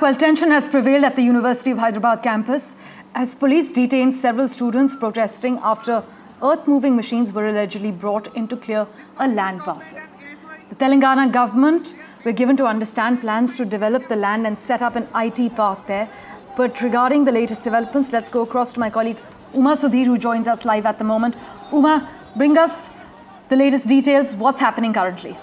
Well, tension has prevailed at the University of Hyderabad campus as police detained several students protesting after earth-moving machines were allegedly brought in to clear a land parcel. The Telangana government were given to understand plans to develop the land and set up an IT park there. But regarding the latest developments, let's go across to my colleague Uma Sudhir, who joins us live at the moment. Uma, bring us the latest details. What's happening currently?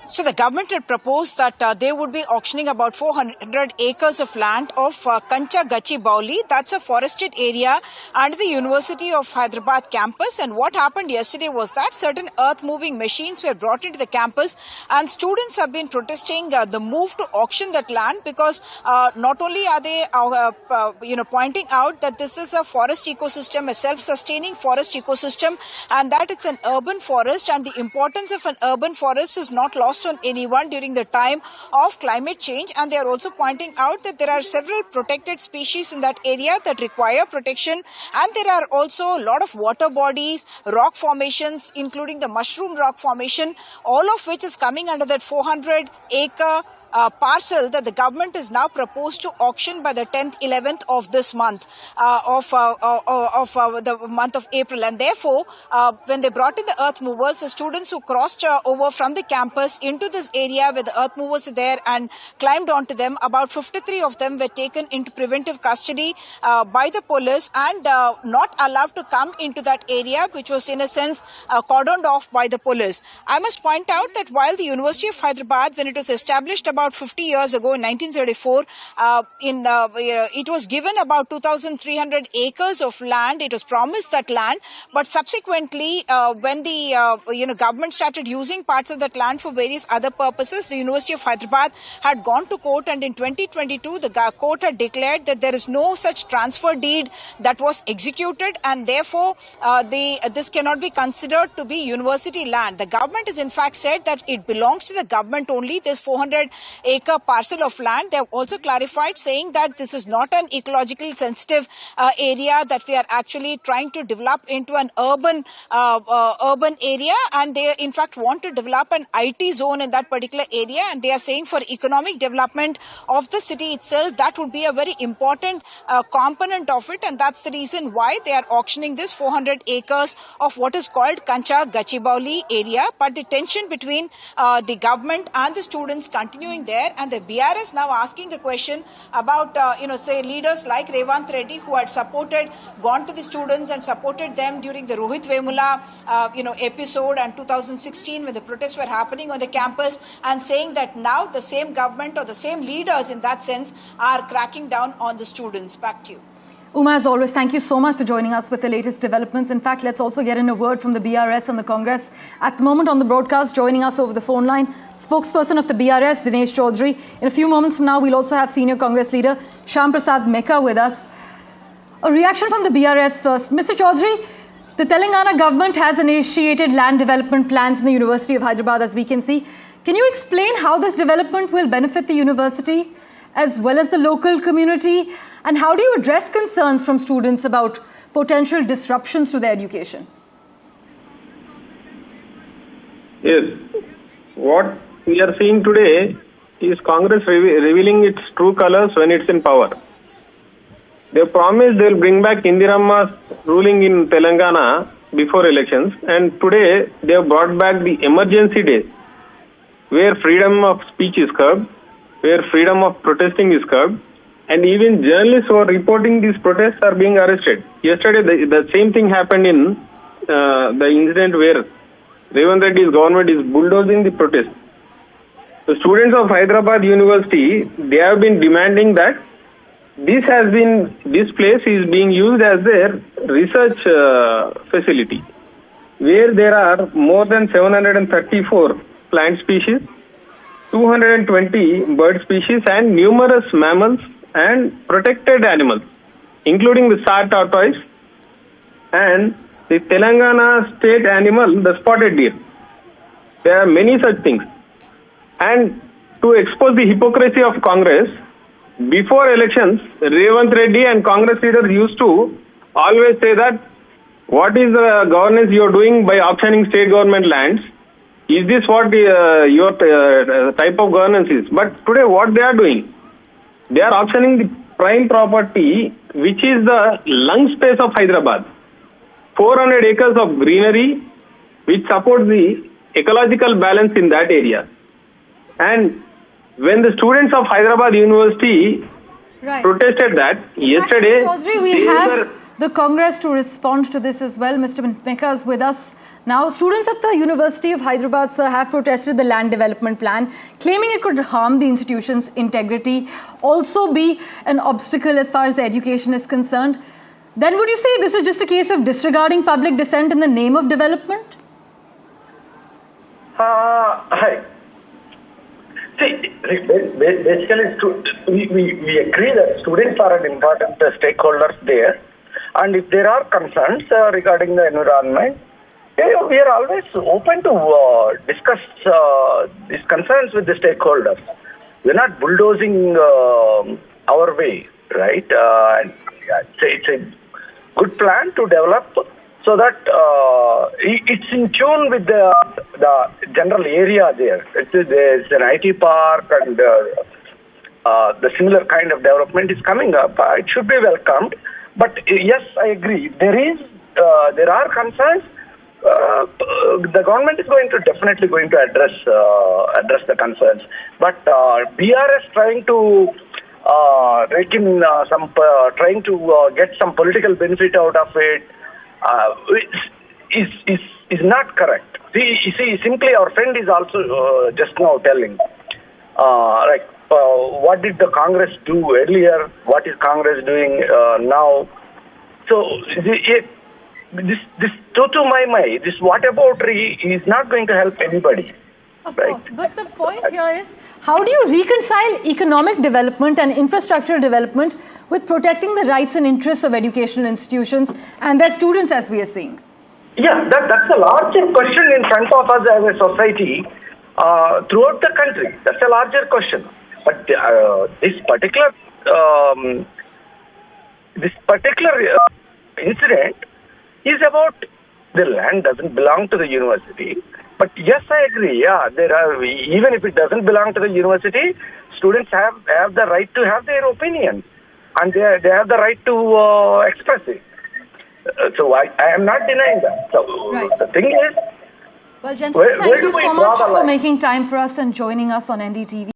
So the government had proposed that they would be auctioning about 400 acres of land of Kancha Gachibauli. That's a forested area under the University of Hyderabad campus. And what happened yesterday was that certain earth-moving machines were brought into the campus, and students have been protesting the move to auction that land because not only are they pointing out that this is a forest ecosystem, a self-sustaining forest ecosystem, and that it's an urban forest, and the importance of an urban forest is not lost on anyone during the time of climate change. And they are also pointing out that there are several protected species in that area that require protection, and there are also a lot of water bodies, rock formations, including the mushroom rock formation, all of which is coming under that 400-acre parcel that the government is now proposed to auction by the 10th, 11th of this month, the month of April. And therefore, when they brought in the earth movers, the students who crossed over from the campus into this area where the earth movers are there and climbed onto them, about 53 of them were taken into preventive custody by the police and not allowed to come into that area, which was in a sense cordoned off by the police. I must point out that while the University of Hyderabad, when it was established about 50 years ago in 1974, it was given about 2,300 acres of land. It was promised that land, but subsequently, when the government started using parts of that land for various other purposes, the University of Hyderabad had gone to court, and in 2022, the court had declared that there is no such transfer deed that was executed, and therefore, this cannot be considered to be university land. The government has in fact said that it belongs to the government only. There's 400-acre parcel of land. They have also clarified, saying that this is not an ecologically sensitive area that we are actually trying to develop into an urban area, and they in fact want to develop an IT zone in that particular area, and they are saying for economic development of the city itself, that would be a very important component of it, and that's the reason why they are auctioning this 400 acres of what is called Kancha Gachibauli area. But the tension between the government and the students continuing there, and the BRS now asking the question about, say leaders like Revant Reddy, who had gone to the students and supported them during the Rohit Vemula, episode, and 2016 when the protests were happening on the campus, and saying that now the same government or the same leaders in that sense are cracking down on the students. Back to you. Uma, as always, thank you so much for joining us with the latest developments. In fact, let's also get in a word from the BRS and the Congress. At the moment on the broadcast, joining us over the phone line, spokesperson of the BRS, Dinesh Chaudhary. In a few moments from now, we'll also have senior Congress leader Shyam Prasad Mekha with us. A reaction from the BRS first. Mr. Chaudhary, the Telangana government has initiated land development plans in the University of Hyderabad, as we can see. Can you explain how this development will benefit the university as well as the local community? And how do you address concerns from students about potential disruptions to their education? Yes. What we are seeing today is Congress revealing its true colors when it's in power. They promised they'll bring back Indiramma's ruling in Telangana before elections, and today they have brought back the emergency days where freedom of speech is curbed, where freedom of protesting is curbed, and even journalists who are reporting these protests are being arrested. Yesterday, the same thing happened in the incident where Revant Reddy's government is bulldozing the protest. The students of Hyderabad University, they have been demanding that this place is being used as their research facility, where there are more than 734 plant species, 220 bird species, and numerous mammals and protected animals, including the star tortoise and the Telangana state animal, the spotted deer. There are many such things. And to expose the hypocrisy of Congress, before elections, Revant Reddy and Congress leaders used to always say that what is the governance you are doing by auctioning state government lands? Is this what your type of governance is? But today what they are doing, they are auctioning the prime property, which is the lung space of Hyderabad. 400 acres of greenery, which supports the ecological balance in that area. And when the students of Hyderabad University protested that yesterday, Mr. Chaudhary, we have the Congress to respond to this as well. Mr. Meka is with us now. Students at the University of Hyderabad, sir, have protested the land development plan, claiming it could harm the institution's integrity, also be an obstacle as far as the education is concerned. Then would you say this is just a case of disregarding public dissent in the name of development? Hi. See, basically, we agree that students are an important stakeholders there. And if there are concerns regarding the environment, we are always open to discuss these concerns with the stakeholders. We're not bulldozing our way, right? It's a good plan to develop so that it's in tune with the general area there. There's an IT park and the similar kind of development is coming up. It should be welcomed. But yes, I agree. There are concerns. The government is definitely going to address the concerns. But BRS trying to rake in trying to get some political benefit out of it is not correct. See, simply our friend is also just now telling, what did the Congress do earlier? What is Congress doing now? So this to this whataboutery is not going to help anybody. Of course, but the point here is, how do you reconcile economic development and infrastructural development with protecting the rights and interests of educational institutions and their students, as we are seeing? Yeah, that's a larger question in front of us as a society throughout the country. That's a larger question. But this particular incident is about the land doesn't belong to the university. But yes, I agree. Yeah, even if it doesn't belong to the university, students have the right to have their opinion, and they have the right to express it. So I am not denying that. So the thing is, well, gentlemen, thank you so much for making time for us and joining us on NDTV.